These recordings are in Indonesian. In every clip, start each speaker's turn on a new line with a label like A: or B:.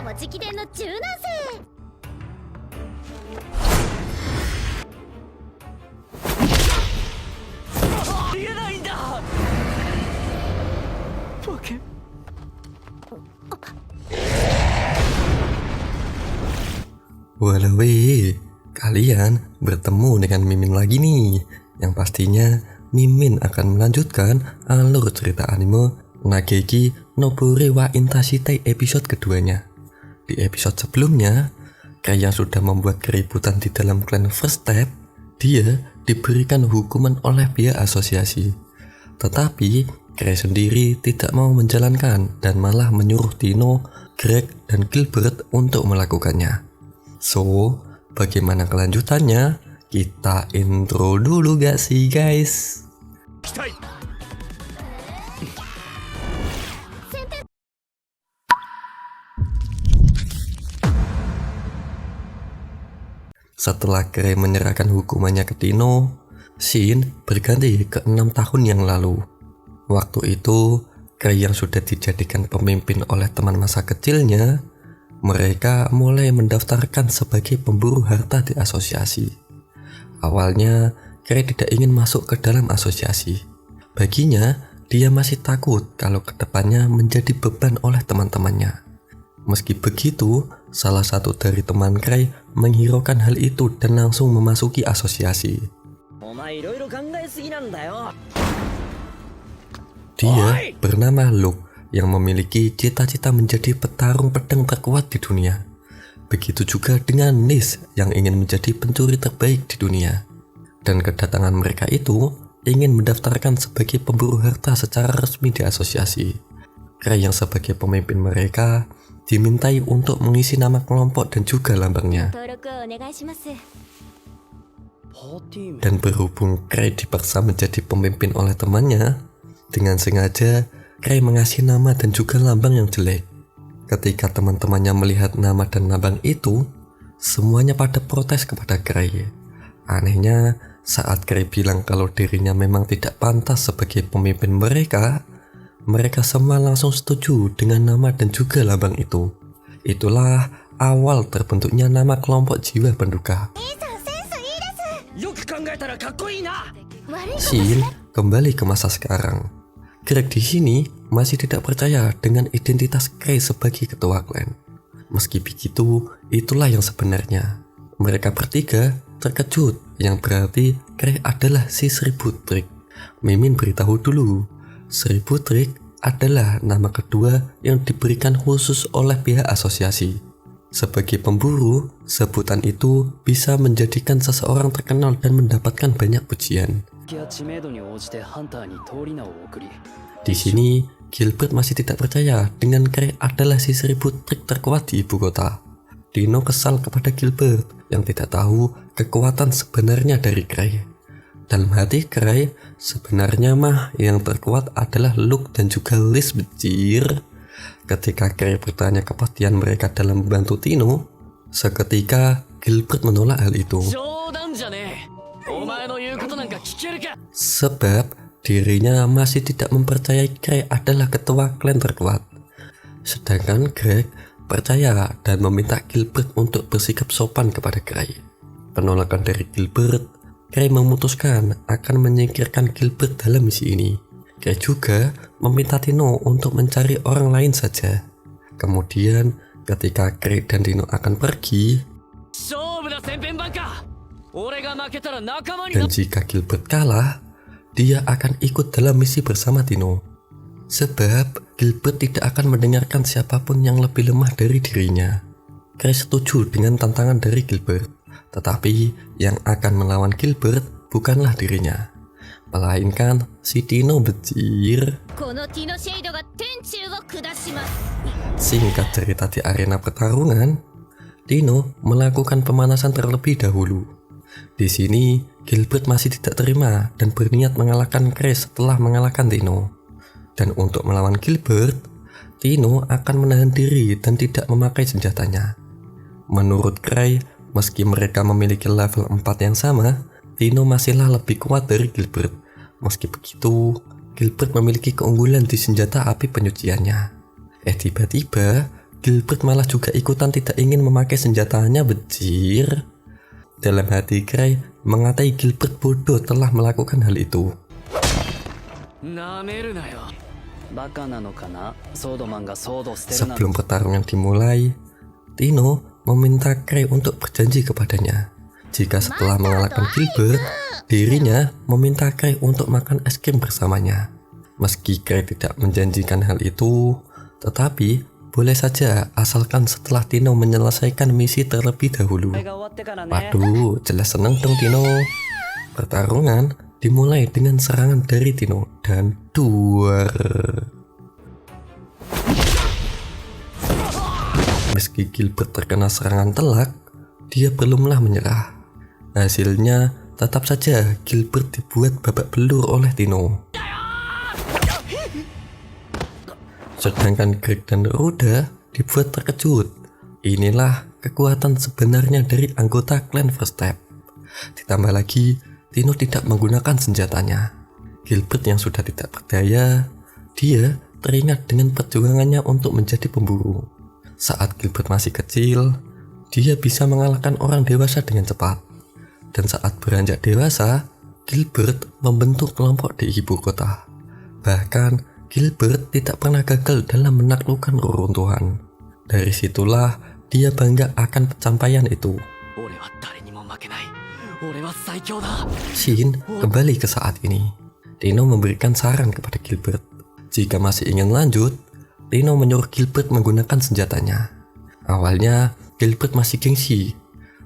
A: も直伝の柔軟性。
B: 言えないんだ。Oke.
C: Walau kalian bertemu dengan Mimin lagi nih. Yang pastinya Mimin akan melanjutkan alur cerita anime Nageki no Bure wa Intashitei episode keduanya. Di episode sebelumnya, Kai yang sudah membuat keributan di dalam klan First Step, dia diberikan hukuman oleh pihak asosiasi. Tetapi Kai sendiri tidak mau menjalankan dan malah menyuruh Tino, Greg, dan Gilbert untuk melakukannya. So, bagaimana kelanjutannya? Kita intro dulu gak sih guys? Setelah Grey menyerahkan hukumannya ke Tino, scene berganti ke 6 tahun yang lalu. Waktu itu, Grey yang sudah dijadikan pemimpin oleh teman masa kecilnya, mereka mulai mendaftarkan sebagai pemburu harta di asosiasi. Awalnya, Grey tidak ingin masuk ke dalam asosiasi. Baginya, dia masih takut kalau kedepannya menjadi beban oleh teman-temannya. Meski begitu, salah satu dari teman Grey menghiraukan hal itu dan langsung memasuki asosiasi. Dia bernama Luke yang memiliki cita-cita menjadi petarung pedang terkuat di dunia. Begitu juga dengan Nis yang ingin menjadi pencuri terbaik di dunia. Dan kedatangan mereka itu ingin mendaftarkan sebagai pemburu harta secara resmi di asosiasi. Grey yang sebagai pemimpin mereka dimintai untuk mengisi nama kelompok dan juga lambangnya. Dan berhubung Grey dipaksa menjadi pemimpin oleh temannya, dengan sengaja Grey mengasih nama dan juga lambang yang jelek. Ketika teman-temannya melihat nama dan lambang itu, semuanya pada protes kepada Grey. Anehnya, saat Grey bilang kalau dirinya memang tidak pantas sebagai pemimpin mereka semua langsung setuju dengan nama dan juga lambang itu. Itulah awal terbentuknya nama kelompok jiwa penduka. Shin kembali ke masa sekarang. Greg di sini masih tidak percaya dengan identitas Grey sebagai ketua klan. Meski begitu, itulah yang sebenarnya. Mereka bertiga terkejut, yang berarti Grey adalah si Seribu Trik. Mimin beritahu dulu, Seribu Trik adalah nama kedua yang diberikan khusus oleh pihak asosiasi. Sebagai pemburu, sebutan itu bisa menjadikan seseorang terkenal dan mendapatkan banyak pujian. Di sini, Gilbert masih tidak percaya dengan Grey adalah si Seribu Trik terkuat di ibu kota. Dino kesal kepada Gilbert yang tidak tahu kekuatan sebenarnya dari Grey. Dalam hati Grey, sebenarnya mah yang terkuat adalah Luke dan juga Liz becir. Ketika Grey bertanya kepastian mereka dalam membantu Tino, seketika Gilbert menolak hal itu. Sebab dirinya masih tidak mempercayai Grey adalah ketua klan terkuat. Sedangkan Greg percaya dan meminta Gilbert untuk bersikap sopan kepada Grey. Penolakan dari Gilbert, Grey memutuskan akan menyingkirkan Gilbert dalam misi ini. Grey juga meminta Tino untuk mencari orang lain saja. Kemudian ketika Grey dan Tino akan pergi, dan jika Gilbert kalah, dia akan ikut dalam misi bersama Tino. Sebab Gilbert tidak akan mendengarkan siapapun yang lebih lemah dari dirinya. Grey setuju dengan tantangan dari Gilbert. Tetapi yang akan melawan Gilbert bukanlah dirinya, melainkan si Tino becir. Singkat cerita, di arena pertarungan, Tino melakukan pemanasan terlebih dahulu. Di sini, Gilbert masih tidak terima dan berniat mengalahkan Grey setelah mengalahkan Tino. Dan untuk melawan Gilbert, Tino akan menahan diri dan tidak memakai senjatanya. Menurut Grey, meski mereka memiliki level 4 yang sama, Tino masihlah lebih kuat dari Gilbert. Meski begitu, Gilbert memiliki keunggulan di senjata api penyuciannya. Tiba-tiba Gilbert malah juga ikutan tidak ingin memakai senjatanya, bejir. Dalam hati Cray mengatai Gilbert bodoh telah melakukan hal itu.
B: なめるなよ。
D: バカなのかな、ソードマンがソードを捨てるなんて。
C: Sebelum pertarungan dimulai, Tino meminta Cray untuk berjanji kepadanya. Jika setelah mengalahkan Gilbert, dirinya meminta Cray untuk makan es krim bersamanya. Meski Cray tidak menjanjikan hal itu, tetapi boleh saja asalkan setelah Tino menyelesaikan misi terlebih dahulu.
D: これが終わってからね。
C: Waduh, jelas seneng dong Tino. Pertarungan dimulai dengan serangan dari Tino dan duar. Meski Gilbert terkena serangan telak, dia belumlah menyerah. Hasilnya tetap saja Gilbert dibuat babak belur oleh Tino. Sedangkan Greg dan Ruda dibuat terkejut. Inilah kekuatan sebenarnya dari anggota klan Verstep. Ditambah lagi, Tino tidak menggunakan senjatanya. Gilbert yang sudah tidak berdaya, dia teringat dengan perjuangannya untuk menjadi pemburu. Saat Gilbert masih kecil, dia bisa mengalahkan orang dewasa dengan cepat. Dan saat beranjak dewasa, Gilbert membentuk kelompok di ibu kota. Bahkan, Gilbert tidak pernah gagal dalam menaklukkan reruntuhan. Dari situlah dia bangga akan pencapaian itu.
B: 俺は誰にも負けない。俺は最強だ。
C: Shin kembali ke saat ini. Tino memberikan saran kepada Gilbert. Jika masih ingin lanjut, Tino menyuruh Gilbert menggunakan senjatanya. Awalnya, Gilbert masih gengsi.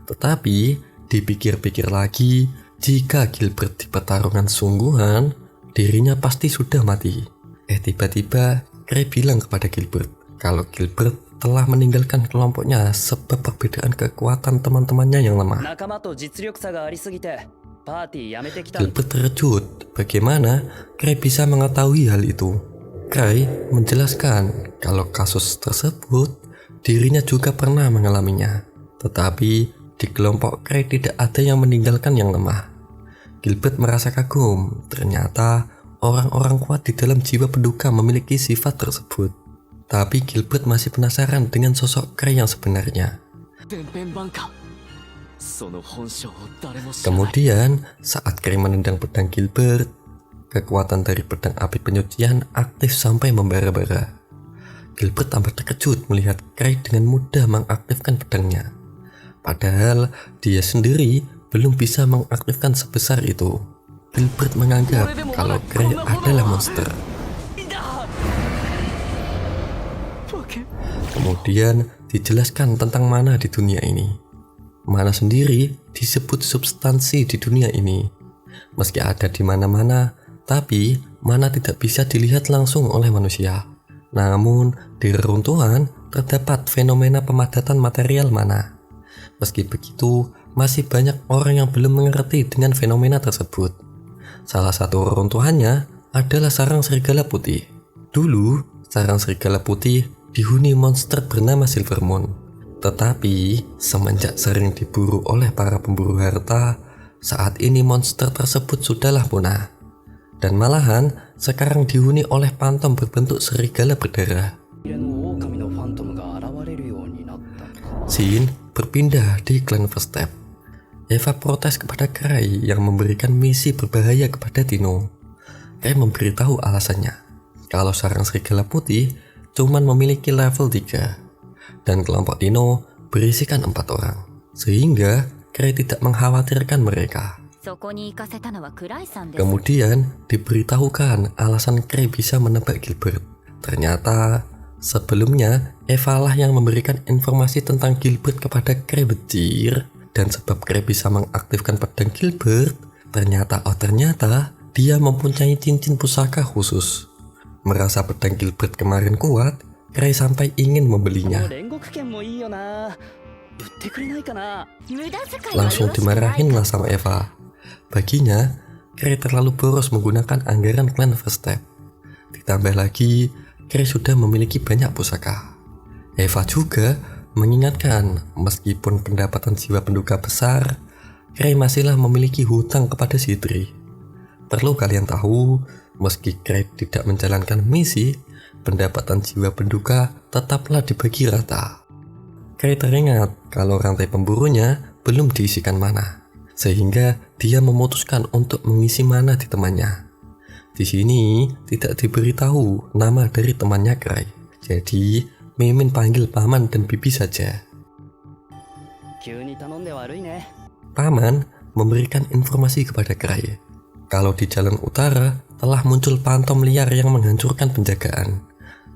C: Tetapi, dipikir-pikir lagi, jika Gilbert di pertarungan sungguhan, dirinya pasti sudah mati. Tiba-tiba, Cray bilang kepada Gilbert kalau Gilbert telah meninggalkan kelompoknya sebab perbedaan kekuatan teman-temannya yang lemah.
D: 仲間と実力差がありすぎてパーティーやめてきた。
C: Gilbert terkejut bagaimana Cray bisa mengetahui hal itu. Cray menjelaskan kalau kasus tersebut dirinya juga pernah mengalaminya. Tetapi di kelompok Cray tidak ada yang meninggalkan yang lemah. Gilbert merasa kagum, ternyata orang-orang kuat di dalam jiwa penduka memiliki sifat tersebut. Tapi Gilbert masih penasaran dengan sosok Cray yang sebenarnya.
B: 天変版か。その本性を誰も知らない。
C: Kemudian, saat Cray menendang pedang Gilbert, kekuatan dari pedang api penyucian aktif sampai membara-bara. Gilbert tambah terkejut melihat Cray dengan mudah mengaktifkan pedangnya. Padahal, dia sendiri belum bisa mengaktifkan sebesar itu. Gilbert menganggap kalau Cray adalah monster.
B: いだ。バケ。
C: Kemudian dijelaskan tentang mana di dunia ini. Mana sendiri disebut substansi di dunia ini. Meski ada di mana-mana, tapi mana tidak bisa dilihat langsung oleh manusia. Namun, di reruntuhan terdapat fenomena pemadatan material mana. Meski begitu, masih banyak orang yang belum mengerti dengan fenomena tersebut. Salah satu reruntuhannya adalah sarang serigala putih. Dulu, sarang serigala putih dihuni monster bernama Silvermoon. Tetapi, semenjak sering diburu oleh para pemburu harta, saat ini monster tersebut sudahlah punah. Dan malahan, sekarang dihuni oleh pantom berbentuk serigala berdarah.
D: の狼のファントムが現れるようになったのか。
C: Shin berpindah di klan Verstep. Eva protes kepada Cray yang memberikan misi berbahaya kepada Tino. Cray memberitahu alasannya, kalau sarang serigala putih cuman memiliki level 3, dan kelompok Tino berisikan 4 orang, sehingga Cray tidak mengkhawatirkan mereka.
A: そこに行かせたのはクライさんです。
C: Kemudian diberitahukan alasan Cray bisa menebak Gilbert. Ternyata sebelumnya Eva lah yang memberikan informasi tentang Gilbert kepada Cray, bejir. Dan sebab Cray bisa mengaktifkan pedang Gilbert, ternyata dia mempunyai cincin pusaka khusus. Merasa pedang Gilbert kemarin kuat, Cray sampai ingin
D: この
C: membelinya.
D: 煉獄剣もいいよな。売ってくれないかな。
A: 無駄遣いはよろし
C: Langsung
A: くない
C: dimarahin lah sama Eva. Baginya, Cray terlalu boros menggunakan anggaran klan Verstep. Ditambah lagi, Cray sudah memiliki banyak pusaka. Eva juga mengingatkan, meskipun pendapatan jiwa penduka besar, Cray masihlah memiliki hutang kepada Sidri. Perlu kalian tahu, meski Cray tidak menjalankan misi, pendapatan jiwa penduka tetaplah dibagi rata. Kray teringat kalau rantai pemburunya belum diisikan mana, sehingga dia memutuskan untuk mengisi mana di temannya. Di sini tidak diberitahu nama dari temannya Kray, jadi Mimin panggil paman dan bibi saja.
D: 急に頼んで悪いね。
C: Paman memberikan informasi kepada Kray kalau di jalan utara telah muncul pantom liar yang menghancurkan penjagaan,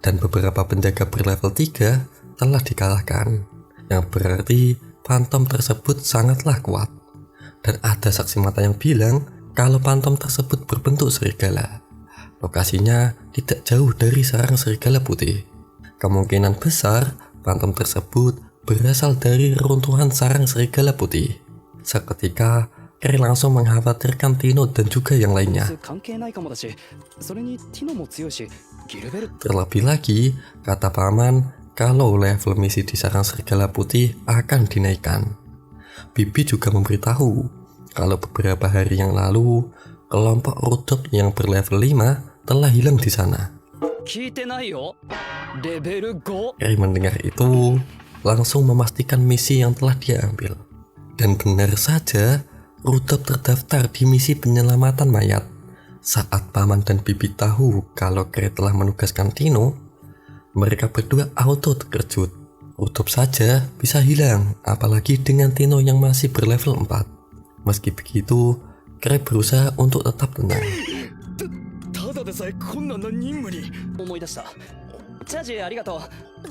C: dan beberapa penjaga berlevel 3 telah dikalahkan, yang berarti pantom tersebut sangatlah kuat. Dan ada saksi mata yang bilang kalau pantom tersebut berbentuk serigala. Lokasinya tidak jauh dari sarang serigala putih. Kemungkinan besar pantom tersebut berasal dari reruntuhan sarang serigala putih. Seketika Kray langsung mengkhawatirkan Tino dan juga yang lainnya.
D: 関係ないかもだし、それにティノも強いし、ギルベル
C: Terlebih lagi, kata paman kalau level misi di sarang serigala putih akan dinaikkan. Bibi juga memberitahu kalau beberapa hari yang lalu kelompok Rudolf yang berlevel 5 telah hilang di sana.
D: 聞いてないよ。レベル5。
C: Kray mendengar itu langsung memastikan misi yang telah dia ambil. Dan benar saja, Rudolf terdaftar di misi penyelamatan mayat. Saat paman dan bibi tahu kalau Kray telah menugaskan Tino, mereka berdua auto terkejut. Rudolf saja bisa hilang, apalagi dengan Tino yang masih berlevel 4. Meski begitu, Kray berusaha untuk tetap tenang.
B: ただでさえ困難な任務に。
D: 思い出した。チャージありがと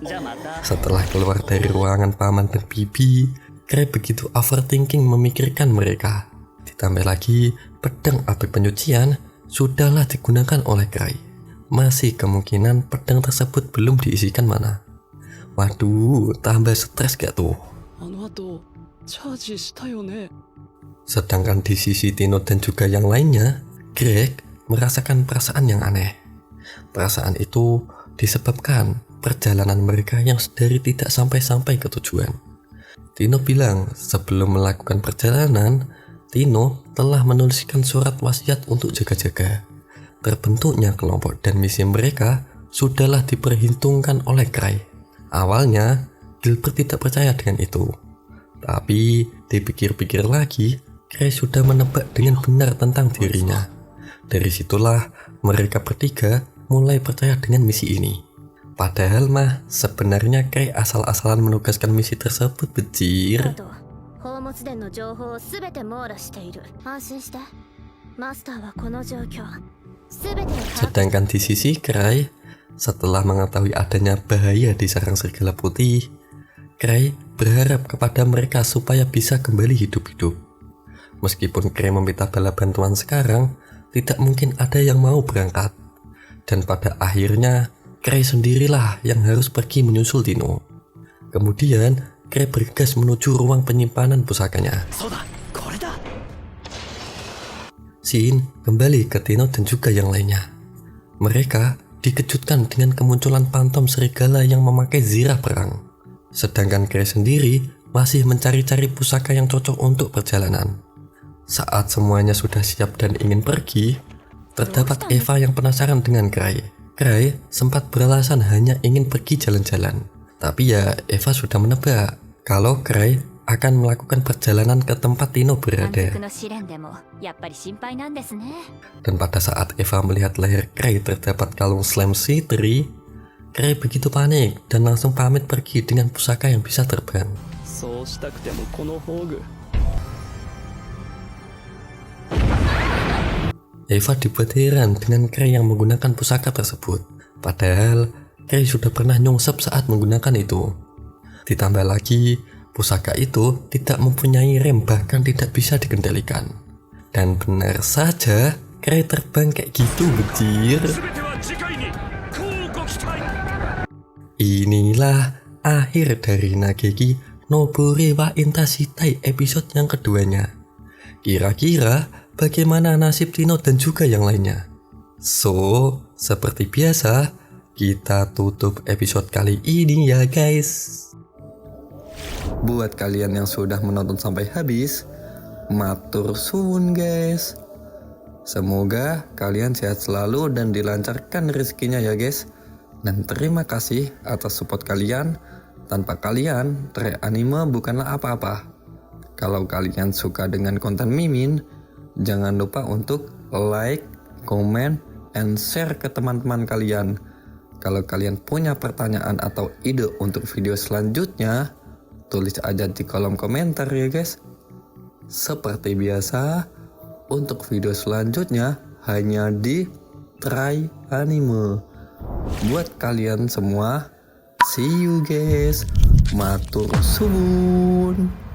D: う。じゃあまた。
C: Setelah keluar dari ruangan paman dan bibi, Kray begitu overthinking memikirkan mereka. Ditambah lagi, pedang api penyucian sudahlah digunakan oleh Kray. Masih kemungkinan pedang tersebut belum diisikan mana. Waduh, tambah stres gak tuh?
D: あの後、チャージしたよね。
C: Sedangkan di sisi Tino dan juga yang lainnya, Greg merasakan perasaan yang aneh. Perasaan itu disebabkan perjalanan mereka yang sedari tidak sampai-sampai ke tujuan. Tino bilang sebelum melakukan perjalanan, Tino telah menuliskan surat wasiat untuk jaga-jaga. Terbentuknya kelompok dan misi mereka sudahlah diperhitungkan oleh Kray. Awalnya, Gilbert tidak percaya dengan itu. Tapi dipikir-pikir lagi, Kray sudah menebak dengan benar tentang dirinya. Dari situlah mereka bertiga mulai percaya dengan misi ini. Padahal mah sebenarnya Kray asal-asalan menugaskan misi tersebut, becir.
A: 宝物殿の情報をすべて網羅している。安心して。マスターはこの状況すべてを把握。
C: Sedangkan di sisi Kray, setelah mengetahui adanya bahaya di sarang serigala putih, Kray berharap kepada mereka supaya bisa kembali hidup-hidup. Meskipun Kray meminta bala bantuan sekarang, tidak mungkin ada yang mau berangkat. Dan pada akhirnya, Kray sendirilah yang harus pergi menyusul Tino. Kemudian, Kray bergegas menuju ruang penyimpanan pusakanya.
B: そうだ、これだ。
C: Scene kembali ke Tino dan juga yang lainnya. Mereka dikejutkan dengan kemunculan pantom serigala yang memakai zirah perang. Sedangkan Kray sendiri masih mencari-cari pusaka yang cocok untuk perjalanan. Saat semuanya sudah siap dan ingin pergi, terdapat Eva yang penasaran dengan Kray. Kray sempat beralasan hanya ingin pergi jalan-jalan. Tapi ya Eva sudah menebak kalau Kray akan melakukan perjalanan ke tempat Tino
A: 安
C: berada.
A: 息の試練でもやっぱり心配なんですね。
C: Dan pada saat Eva melihat leher Kray terdapat kalung Slam C3, Kray begitu panik dan langsung pamit pergi dengan pusaka yang bisa terbang.
D: そうしたくてもこの宝具。
C: Eva dibuat heran dengan Kray yang menggunakan pusaka tersebut. Padahal Kray sudah pernah nyungsep saat menggunakan itu. Ditambah lagi, pusaka itu tidak mempunyai rem bahkan tidak bisa dikendalikan. Dan benar saja, Kray terbang kayak gitu, becir.
B: 全ては次回に乞うご期待。
C: Inilah akhir dari Nageki no Burewa Intashitai episode yang keduanya. Kira-kira bagaimana nasib Tino dan juga yang lainnya? So, seperti biasa, kita tutup episode kali ini ya guys. Buat kalian yang sudah menonton sampai habis, matur suwun guys. Semoga kalian sehat selalu dan dilancarkan rezekinya ya guys. Dan terima kasih atas support kalian. Tanpa kalian, Tray Anime bukanlah apa-apa. Kalau kalian suka dengan konten Mimin, jangan lupa untuk like, comment, and share ke teman-teman kalian. Kalau kalian punya pertanyaan atau ide untuk video selanjutnya, tulis aja di kolom komentar ya guys. Seperti biasa, untuk video selanjutnya hanya di Tray Anime. Buat kalian semua, see you guys. Matur suwun.